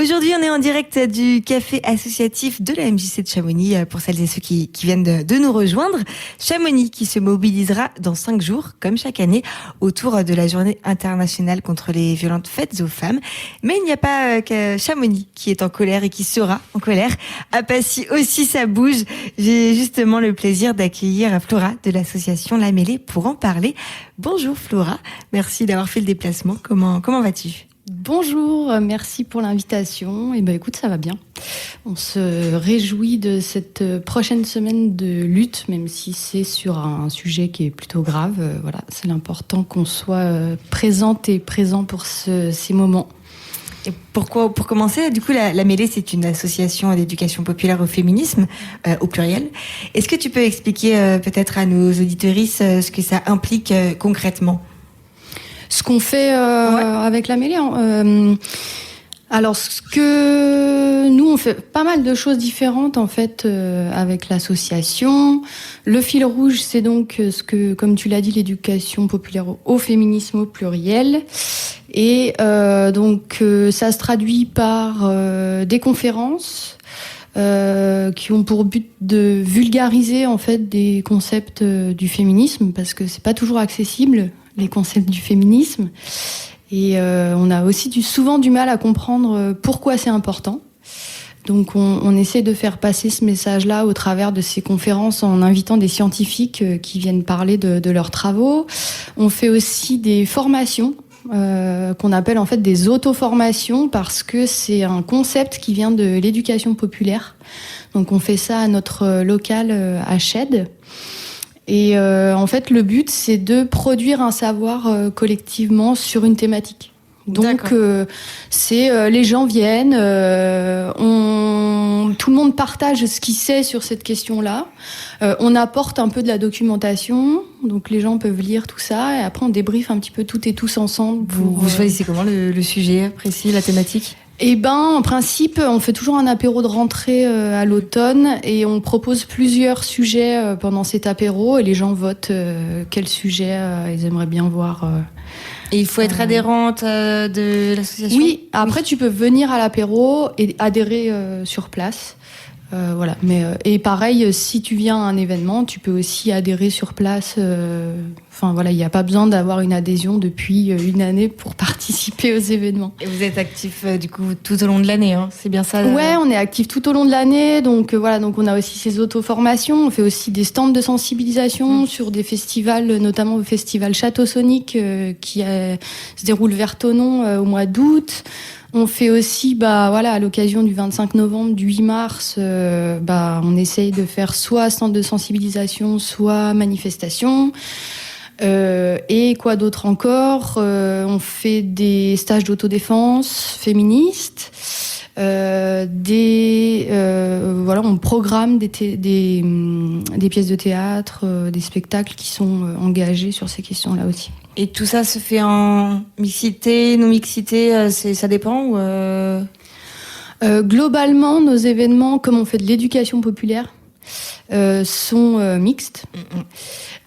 Aujourd'hui, on est en direct du café associatif de la MJC de Chamonix pour celles et ceux qui viennent de nous rejoindre. Chamonix qui se mobilisera dans 5 jours, comme chaque année, autour de la journée internationale contre les violences faites aux femmes. Mais il n'y a pas que Chamonix qui est en colère et qui sera en colère. À Passy aussi, ça bouge. J'ai justement le plaisir d'accueillir Flora de l'association La Mêlée pour en parler. Bonjour Flora, merci d'avoir fait le déplacement. Comment vas-tu ? Bonjour, merci pour l'invitation. Et écoute, ça va bien. On se réjouit de cette prochaine semaine de lutte, même si c'est sur un sujet qui est plutôt grave. Voilà, c'est l'important qu'on soit présente et présent pour ces moments. Et pour commencer, du coup, la Mêlée, c'est une association d'éducation populaire au féminisme, au pluriel. Est-ce que tu peux expliquer peut-être à nos auditeuristes ce que ça implique concrètement ? Ce qu'on fait avec la Mêlée, alors ce que nous on fait pas mal de choses différentes en fait avec l'association. Le fil rouge, c'est donc ce que, comme tu l'as dit, l'éducation populaire au féminisme au pluriel. Et donc ça se traduit par des conférences qui ont pour but de vulgariser en fait des concepts du féminisme, parce que c'est pas toujours accessible, les concepts du féminisme, et on a aussi souvent du mal à comprendre pourquoi c'est important. Donc on essaie de faire passer ce message-là au travers de ces conférences en invitant des scientifiques qui viennent parler de leurs travaux. On fait aussi des formations qu'on appelle en fait des auto-formations, parce que c'est un concept qui vient de l'éducation populaire. Donc on fait ça à notre local à Chède. Et en fait, le but, c'est de produire un savoir collectivement sur une thématique. Donc, c'est les gens viennent, tout le monde partage ce qu'il sait sur cette question-là. On apporte un peu de la documentation, donc les gens peuvent lire tout ça, et après on débriefe un petit peu toutes et tous ensemble. Vous choisissez comment le sujet précis, la thématique ? En principe, on fait toujours un apéro de rentrée à l'automne, et on propose plusieurs sujets pendant cet apéro, et les gens votent quel sujet ils aimeraient bien voir. Et il faut être adhérente de l'association ? Oui, après tu peux venir à l'apéro et adhérer sur place. Voilà. Et pareil, si tu viens à un événement, tu peux aussi adhérer sur place. Il n'y a pas besoin d'avoir une adhésion depuis une année pour participer aux événements. Et vous êtes actif du coup tout au long de l'année, hein, c'est bien ça ? Ouais, on est actif tout au long de l'année. Donc donc on a aussi ces auto-formations. On fait aussi des stands de sensibilisation sur des festivals, notamment le festival Château Sonic qui se déroule vers Thonon au mois d'août. On fait aussi, à l'occasion du 25 novembre, du 8 mars, on essaye de faire soit stand de sensibilisation, soit manifestation. Et quoi d'autre encore ? On fait des stages d'autodéfense féministes. On programme des pièces de théâtre, des spectacles qui sont engagés sur ces questions-là aussi. Et tout ça se fait en mixité, non-mixité, ça dépend ou Globalement, nos événements, comme on fait de l'éducation populaire, sont mixtes.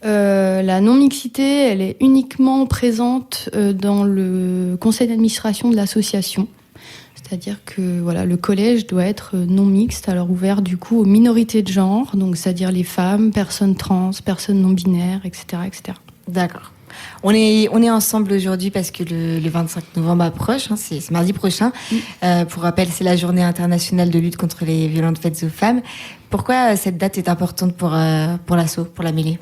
La non-mixité, elle est uniquement présente dans le conseil d'administration de l'association. C'est-à-dire que le collège doit être non mixte, alors ouvert du coup aux minorités de genre, donc c'est-à-dire les femmes, personnes trans, personnes non binaires, etc., etc. D'accord. On est ensemble aujourd'hui parce que le 25 novembre approche, hein, c'est mardi prochain. Pour rappel, c'est la journée internationale de lutte contre les violences faites aux femmes. Pourquoi cette date est importante pour l'asso, pour la Mêlée ?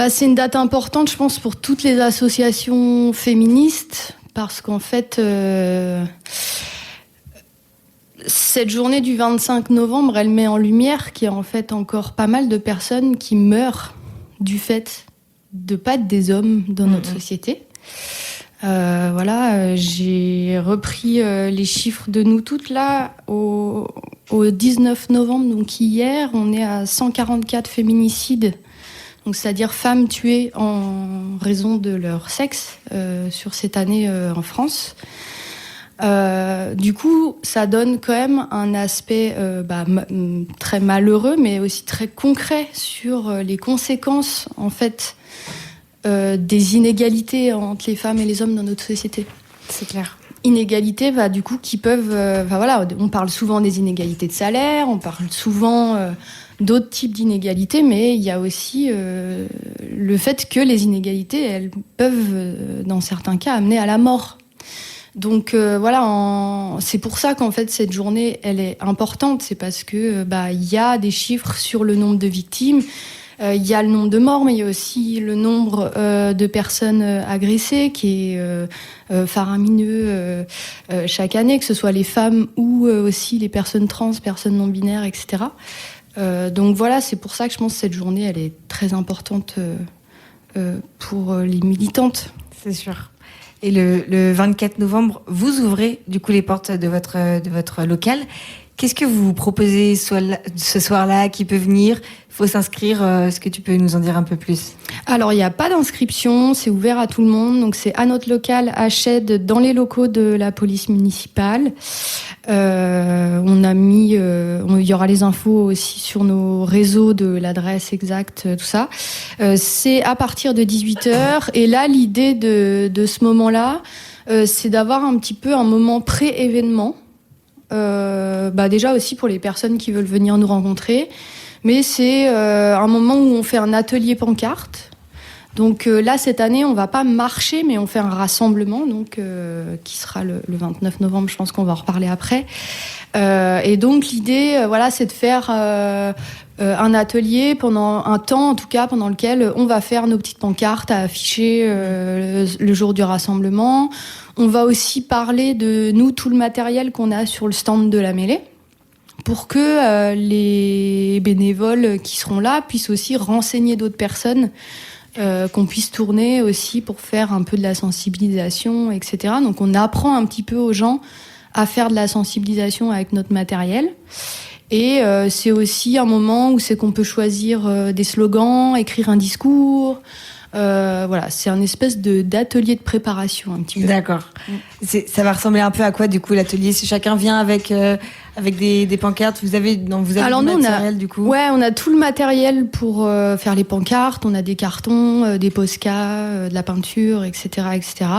C'est une date importante, je pense, pour toutes les associations féministes, parce qu'en fait, cette journée du 25 novembre, elle met en lumière qu'il y a en fait encore pas mal de personnes qui meurent du fait de pas être des hommes dans notre société. J'ai repris les chiffres de nous toutes là au 19 novembre, donc hier, on est à 144 féminicides, donc c'est-à-dire femmes tuées en raison de leur sexe sur cette année en France. Du coup, ça donne quand même un aspect très malheureux, mais aussi très concret sur les conséquences en fait des inégalités entre les femmes et les hommes dans notre société. C'est clair. inégalités, du coup, qui peuvent... voilà, on parle souvent des inégalités de salaire, on parle souvent d'autres types d'inégalités, mais il y a aussi le fait que les inégalités, elles peuvent, dans certains cas, amener à la mort. Donc voilà, c'est pour ça qu'en fait cette journée elle est importante, c'est parce que y a des chiffres sur le nombre de victimes, il y a le nombre de morts, mais il y a aussi le nombre de personnes agressées qui est faramineux chaque année, que ce soit les femmes ou aussi les personnes trans, personnes non binaires, etc. Donc voilà, c'est pour ça que je pense que cette journée elle est très importante pour les militantes. C'est sûr. Et le 24 novembre, vous ouvrez du coup les portes de votre local. Qu'est-ce que vous proposez ce soir-là? Qui peut venir? Il faut s'inscrire. Est-ce que tu peux nous en dire un peu plus? Alors, il n'y a pas d'inscription, c'est ouvert à tout le monde. Donc, c'est à notre local à Chède, dans les locaux de la police municipale. On a mis, il y aura les infos aussi sur nos réseaux de l'adresse exacte, tout ça. C'est à partir de 18h. Et là, l'idée de ce moment-là, c'est d'avoir un petit peu un moment pré-événement. Déjà aussi pour les personnes qui veulent venir nous rencontrer. Mais c'est un moment où on fait un atelier pancarte. Donc là, cette année, on va pas marcher, mais on fait un rassemblement, donc qui sera le 29 novembre. Je pense qu'on va en reparler après. Et donc l'idée, c'est de faire un atelier pendant un temps, en tout cas, pendant lequel on va faire nos petites pancartes à afficher le jour du rassemblement. On va aussi parler de nous, tout le matériel qu'on a sur le stand de la mêlée, pour que les bénévoles qui seront là puissent aussi renseigner d'autres personnes, qu'on puisse tourner aussi pour faire un peu de la sensibilisation, etc. Donc on apprend un petit peu aux gens à faire de la sensibilisation avec notre matériel. Et c'est aussi un moment où c'est qu'on peut choisir des slogans, écrire un discours. C'est un espèce d'atelier de préparation un petit peu. D'accord. Ça va ressembler un peu à quoi du coup l'atelier? Si chacun vient avec des pancartes, vous avez Alors du nous, matériel du coup? Ouais, on a tout le matériel pour faire les pancartes. On a des cartons, des Posca, de la peinture, etc., etc.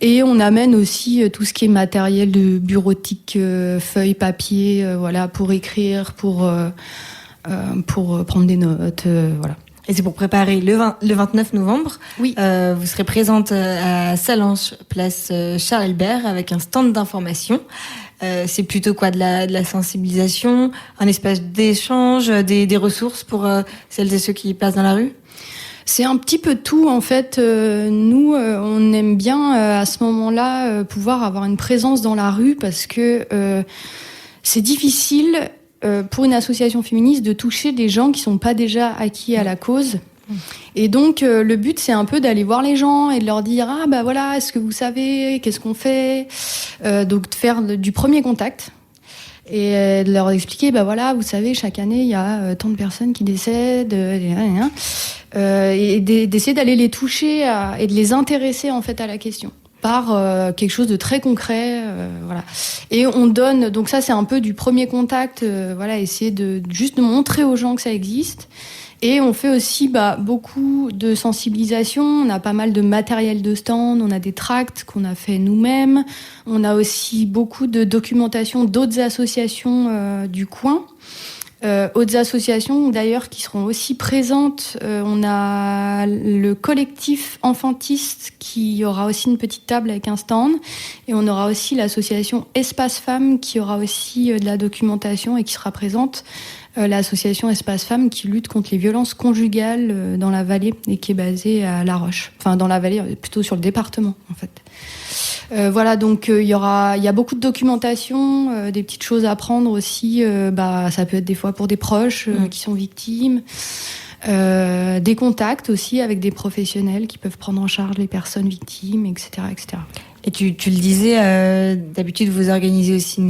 Et on amène aussi tout ce qui est matériel de bureautique, feuilles, papier, pour écrire, pour prendre des notes, voilà. Et c'est pour préparer le 29 novembre. Oui. Vous serez présente à Salanches, place Charles Albert, avec un stand d'information. C'est plutôt quoi, de la sensibilisation, un espace d'échange, des ressources pour celles et ceux qui passent dans la rue? C'est un petit peu tout en fait. Nous, on aime bien à ce moment-là pouvoir avoir une présence dans la rue parce que c'est difficile pour une association féministe de toucher des gens qui sont pas déjà acquis à la cause. Et donc le but c'est un peu d'aller voir les gens et de leur dire est-ce que vous savez, qu'est-ce qu'on fait, donc de faire du premier contact et de leur expliquer vous savez, chaque année il y a tant de personnes qui décèdent, et d'essayer d'aller les toucher et de les intéresser en fait à la question par quelque chose de très concret, Et on donne, donc ça c'est un peu du premier contact, essayer de juste de montrer aux gens que ça existe. Et on fait aussi beaucoup de sensibilisation. On a pas mal de matériel de stand, on a des tracts qu'on a fait nous-mêmes. On a aussi beaucoup de documentation d'autres associations du coin. Autres associations d'ailleurs qui seront aussi présentes. On a le collectif enfantiste qui aura aussi une petite table avec un stand. Et on aura aussi l'association Espace Femmes qui aura aussi de la documentation et qui sera présente. L'association Espace Femmes qui lutte contre les violences conjugales dans la vallée et qui est basée à La Roche. Enfin, dans la vallée, plutôt sur le département, en fait. Donc il y a beaucoup de documentation, des petites choses à prendre aussi. Ça peut être des fois pour des proches qui sont victimes. Des contacts aussi avec des professionnels qui peuvent prendre en charge les personnes victimes, etc., etc. Et tu le disais, d'habitude vous organisez aussi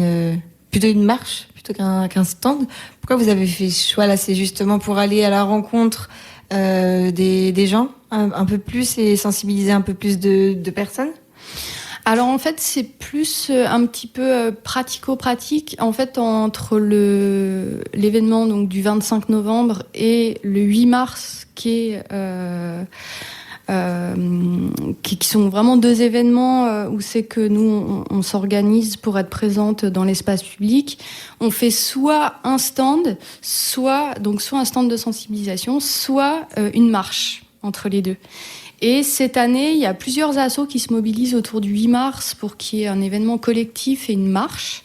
plutôt une marche plutôt qu'un stand. Pourquoi vous avez fait ce choix là? C'est justement pour aller à la rencontre des gens un peu plus et sensibiliser un peu plus de personnes? Alors en fait, c'est plus un petit peu pratico-pratique. En fait, entre l'événement donc du 25 novembre et le 8 mars, qui est qui sont vraiment deux événements où c'est que nous on s'organise pour être présente dans l'espace public. On fait soit un stand, soit un stand de sensibilisation, soit une marche entre les deux. Et cette année, il y a plusieurs assos qui se mobilisent autour du 8 mars pour qu'il y ait un événement collectif et une marche.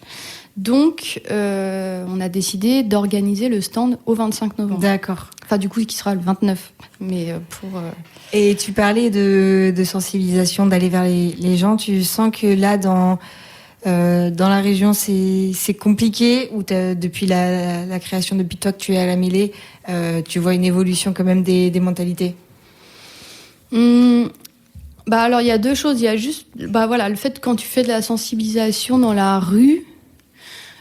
Donc, on a décidé d'organiser le stand au 25 novembre. D'accord. Enfin, du coup, qui sera le 29. Mais Et tu parlais de sensibilisation, d'aller vers les gens. Tu sens que là, dans la région, c'est compliqué, ou depuis la création, depuis toi que tu es à la mêlée, tu vois une évolution quand même des mentalités? Alors, il y a deux choses. Il y a juste le fait que quand tu fais de la sensibilisation dans la rue,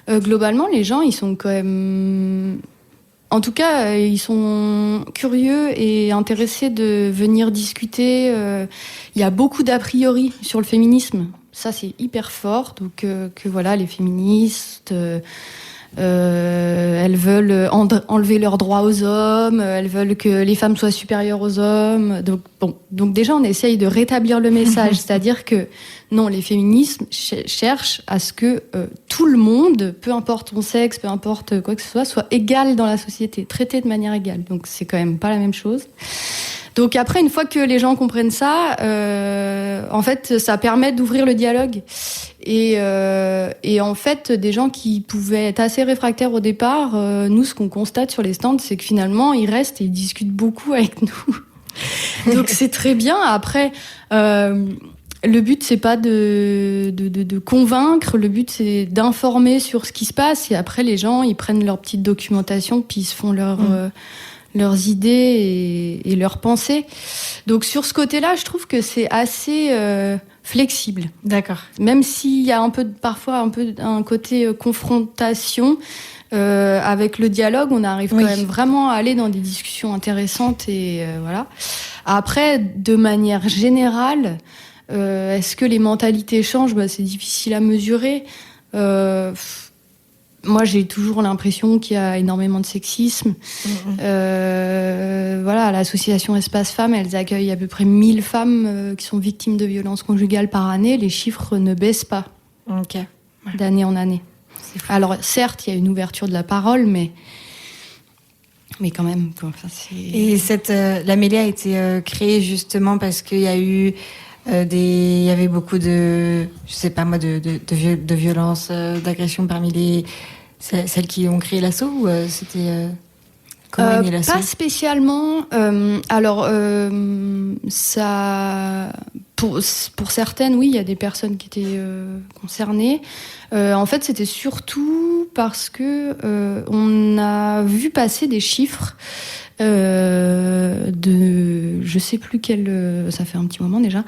globalement, les gens, ils sont quand même... En tout cas, ils sont curieux et intéressés de venir discuter. Il y a beaucoup d'a priori sur le féminisme. Ça, c'est hyper fort. Donc, les féministes... elles veulent enlever leurs droits aux hommes, elles veulent que les femmes soient supérieures aux hommes. Donc déjà, on essaye de rétablir le message, c'est-à-dire que non, les féministes cherchent à ce que tout le monde, peu importe ton sexe, peu importe quoi que ce soit égal dans la société, traité de manière égale. Donc c'est quand même pas la même chose. Donc après, une fois que les gens comprennent ça, en fait, ça permet d'ouvrir le dialogue. Et en fait, des gens qui pouvaient être assez réfractaires au départ, nous, ce qu'on constate sur les stands, c'est que finalement, ils restent et ils discutent beaucoup avec nous. Donc c'est très bien. Après, le but, c'est pas de convaincre. Le but, c'est d'informer sur ce qui se passe. Et après, les gens, ils prennent leur petite documentation, puis ils se font leurs idées et leurs pensées. Donc sur ce côté-là, je trouve que c'est assez flexible. D'accord. Même s'il y a parfois un côté confrontation, avec le dialogue, on arrive quand même vraiment à aller dans des discussions intéressantes et voilà. Après, de manière générale, est-ce que les mentalités changent ? C'est difficile à mesurer. Moi, j'ai toujours l'impression qu'il y a énormément de sexisme. L'association Espace Femmes, elles accueillent à peu près 1000 femmes qui sont victimes de violences conjugales par année. Les chiffres ne baissent pas d'année en année. Alors, certes, il y a une ouverture de la parole, mais quand même. Et la mêlée a été créée justement parce qu'il y a eu il y avait beaucoup de violences, d'agressions parmi celles qui ont créé l'asso, ou c'était comment est né l'asso ? Pas spécialement. Ça, pour certaines, oui, il y a des personnes qui étaient concernées. En fait, c'était surtout parce que on a vu passer des chiffres de je sais plus quel, ça fait un petit moment déjà,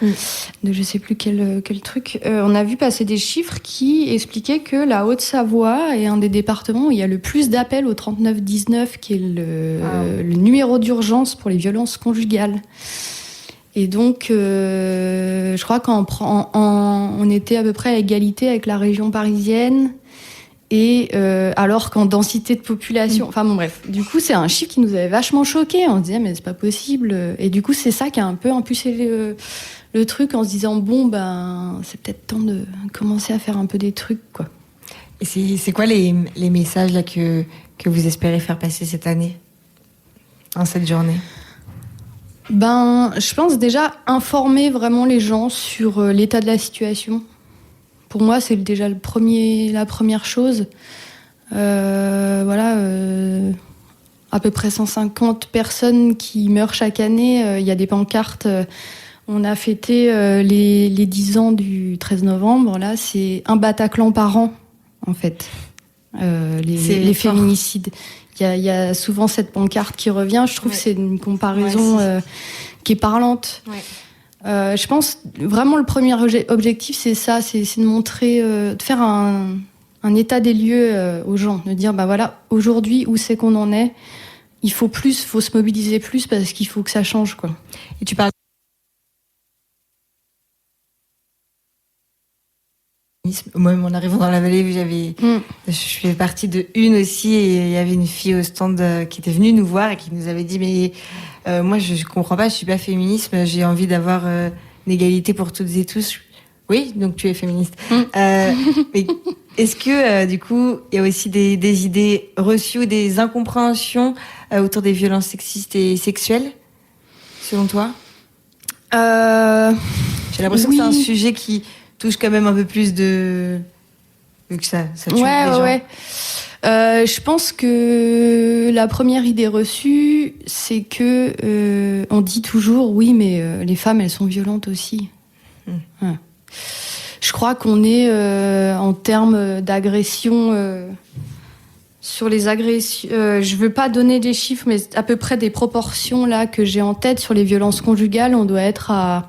de je sais plus quel truc. On a vu passer des chiffres qui expliquaient que la Haute-Savoie est un des départements où il y a le plus d'appels au 3919, qui est le numéro d'urgence pour les violences conjugales. Et donc, je crois qu'on était à peu près à égalité avec la région parisienne. Et alors qu'en densité de population, enfin bon bref, du coup c'est un chiffre qui nous avait vachement choqués. On se disait mais c'est pas possible. Et du coup c'est ça qui a un peu impulsé le truc, en se disant c'est peut-être temps de commencer à faire un peu des trucs, quoi. Et c'est quoi les messages là que vous espérez faire passer cette année, en cette journée ? Je pense déjà informer vraiment les gens sur l'état de la situation. Pour moi, c'est déjà la première chose. À peu près 150 personnes qui meurent chaque année. Il y a des pancartes. On a fêté les 10 ans du 13 novembre. Là, c'est un Bataclan par an, en fait. Les féminicides. Il y a souvent cette pancarte qui revient. Je trouve que c'est une comparaison qui est parlante. Ouais. Je pense vraiment le premier objectif, c'est ça, c'est de montrer, de faire un état des lieux aux gens, de dire aujourd'hui où c'est qu'on en est, il faut se mobiliser plus parce qu'il faut que ça change, quoi. Et tu parles Moi-même, en arrivant dans la vallée, je fais partie de une aussi, et il y avait une fille au stand qui était venue nous voir et qui nous avait dit mais moi je comprends pas, je suis pas féministe, j'ai envie d'avoir une égalité pour toutes et tous. Oui, donc tu es féministe. Mais est-ce que du coup il y a aussi des idées reçues ou des incompréhensions autour des violences sexistes et sexuelles, selon toi? J'ai l'impression que c'est un sujet qui touche quand même un peu plus de... Vu que ça tue les gens. Ouais. Je pense que la première idée reçue, c'est que on dit toujours, oui, mais les femmes, elles sont violentes aussi. Ouais. Je crois qu'on est, en termes d'agression... sur les agressions, je veux pas donner des chiffres, mais à peu près des proportions là que j'ai en tête sur les violences conjugales, on doit être à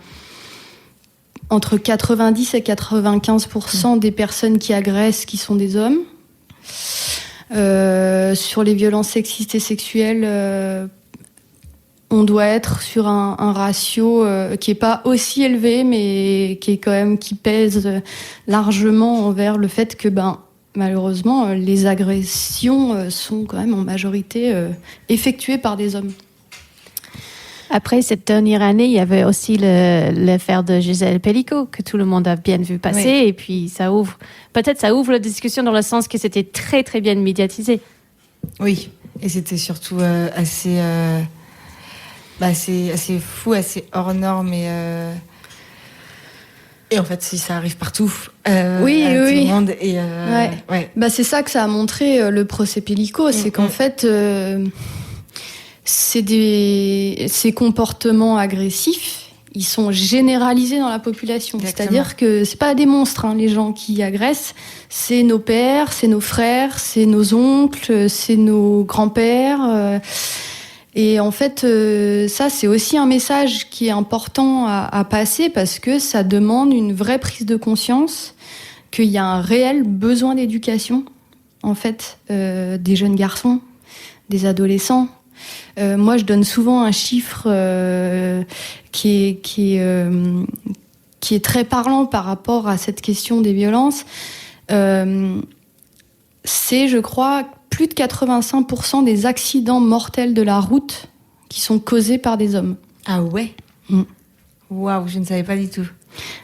entre 90 et 95% des personnes qui agressent qui sont des hommes. Sur les violences sexistes et sexuelles, on doit être sur un ratio qui est pas aussi élevé, mais qui est quand même qui pèse largement envers le fait que malheureusement, les agressions sont quand même en majorité effectuées par des hommes. Après, cette dernière année, il y avait aussi l'affaire de Gisèle Pelicot, que tout le monde a bien vu passer. Oui. Et puis, ça ouvre la discussion dans le sens que c'était très, très bien médiatisé. Oui, et c'était surtout assez fou, assez hors norme. Et en fait, si ça arrive partout, tout le monde. Et ouais. C'est ça que ça a montré le procès Pelicot, c'est qu'en fait, ces comportements agressifs, ils sont généralisés dans la population. Exactement. C'est-à-dire que c'est pas des monstres, les gens qui agressent. C'est nos pères, c'est nos frères, c'est nos oncles, c'est nos grands-pères. Et en fait, ça, c'est aussi un message qui est important à passer parce que ça demande une vraie prise de conscience qu'il y a un réel besoin d'éducation, en fait, des jeunes garçons, des adolescents. Moi, je donne souvent un chiffre qui est très parlant par rapport à cette question des violences. C'est, je crois, plus de 85% des accidents mortels de la route qui sont causés par des hommes. Ah ouais ? Waouh, je ne savais pas du tout.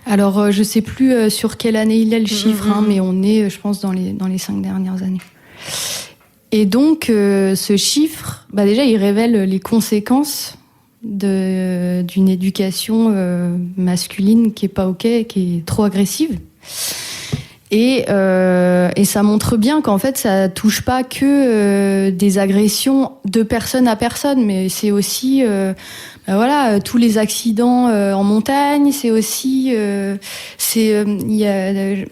Alors, je ne sais plus sur quelle année il est le chiffre, mais on est, je pense, dans les 5 dernières années. Et donc, ce chiffre, déjà, il révèle les conséquences d'une éducation masculine qui est pas OK, qui est trop agressive. Et ça montre bien qu'en fait, ça touche pas que des agressions de personne à personne, mais c'est aussi tous les accidents en montagne. C'est aussi il y a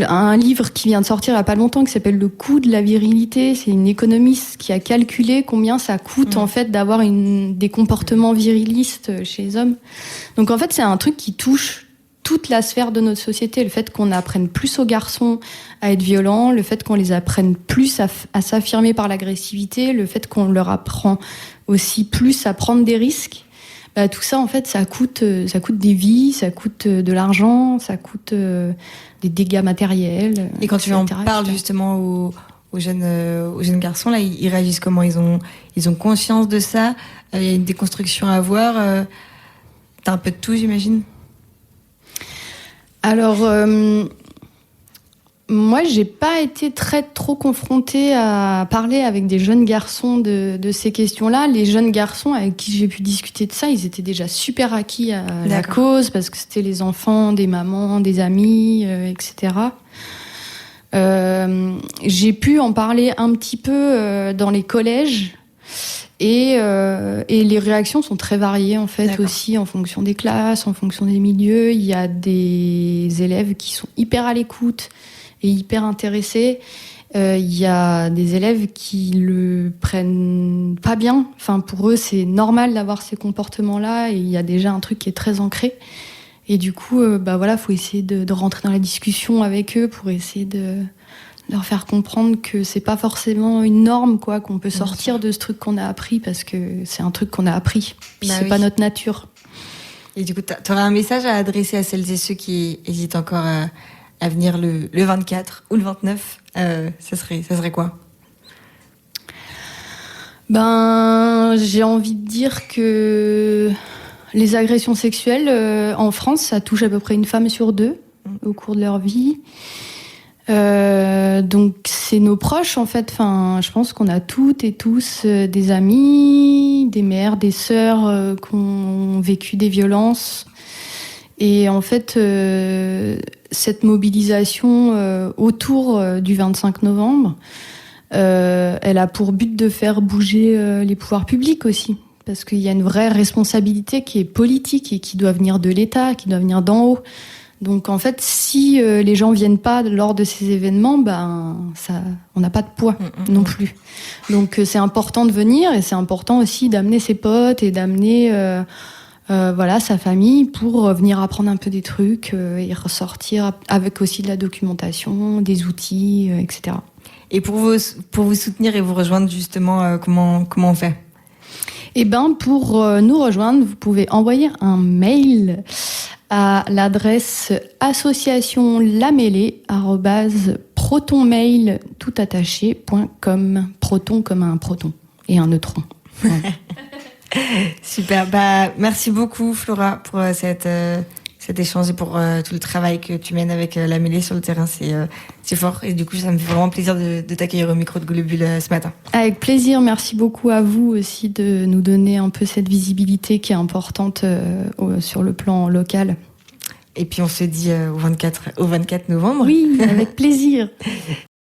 un livre qui vient de sortir il y a pas longtemps qui s'appelle Le coût de la virilité. C'est une économiste qui a calculé combien ça coûte en fait d'avoir des comportements virilistes chez les hommes. Donc en fait, c'est un truc qui touche toute la sphère de notre société, le fait qu'on apprenne plus aux garçons à être violents, le fait qu'on les apprenne plus à s'affirmer par l'agressivité, le fait qu'on leur apprend aussi plus à prendre des risques, tout ça en fait ça coûte des vies, ça coûte de l'argent, ça coûte des dégâts matériels. Et quand tu en parles justement aux jeunes garçons là, ils réagissent comment? Ils ont conscience de ça? Il y a une déconstruction à avoir. T'as un peu de tout, j'imagine. Alors, moi, j'ai pas été trop confrontée à parler avec des jeunes garçons de ces questions-là. Les jeunes garçons avec qui j'ai pu discuter de ça, ils étaient déjà super acquis à la cause parce que c'était les enfants des mamans, des amis, etc. J'ai pu en parler un petit peu dans les collèges. Et les réactions sont très variées en fait aussi en fonction des classes, en fonction des milieux. Il y a des élèves qui sont hyper à l'écoute et hyper intéressés. Il y a des élèves qui le prennent pas bien. Enfin, pour eux, c'est normal d'avoir ces comportements-là et il y a déjà un truc qui est très ancré. Et du coup, faut essayer de rentrer dans la discussion avec eux pour essayer de leur faire comprendre que c'est pas forcément une norme, quoi, qu'on peut sortir de ce truc qu'on a appris parce que c'est un truc qu'on a appris. Puis c'est pas notre nature. Et du coup, t'aurais un message à adresser à celles et ceux qui hésitent encore à venir le 24 ou le 29, ça serait quoi? J'ai envie de dire que les agressions sexuelles en France, ça touche à peu près une femme sur deux au cours de leur vie. Donc c'est nos proches en fait. Enfin, je pense qu'on a toutes et tous des amis, des mères, des sœurs qui ont vécu des violences. Et en fait, cette mobilisation autour du 25 novembre, elle a pour but de faire bouger les pouvoirs publics aussi. Parce qu'il y a une vraie responsabilité qui est politique et qui doit venir de l'État, qui doit venir d'en haut. Donc en fait, si les gens viennent pas lors de ces événements, on n'a pas de poids non plus. Donc c'est important de venir et c'est important aussi d'amener ses potes et d'amener sa famille pour venir apprendre un peu des trucs et ressortir avec aussi de la documentation, des outils, etc. Et pour vous soutenir et vous rejoindre justement, comment on fait? Pour nous rejoindre, vous pouvez envoyer un mail à l'adresse associationlamaillet@protonmail.com. Proton comme un proton et un neutron. Ouais. Super. Merci beaucoup, Flora, pour cet échange et pour tout le travail que tu mènes avec la mêlée sur le terrain. C'est fort. Et du coup, ça me fait vraiment plaisir de t'accueillir au micro de Globule ce matin. Avec plaisir. Merci beaucoup à vous aussi de nous donner un peu cette visibilité qui est importante sur le plan local. Et puis, on se dit au 24 novembre. Oui, avec plaisir.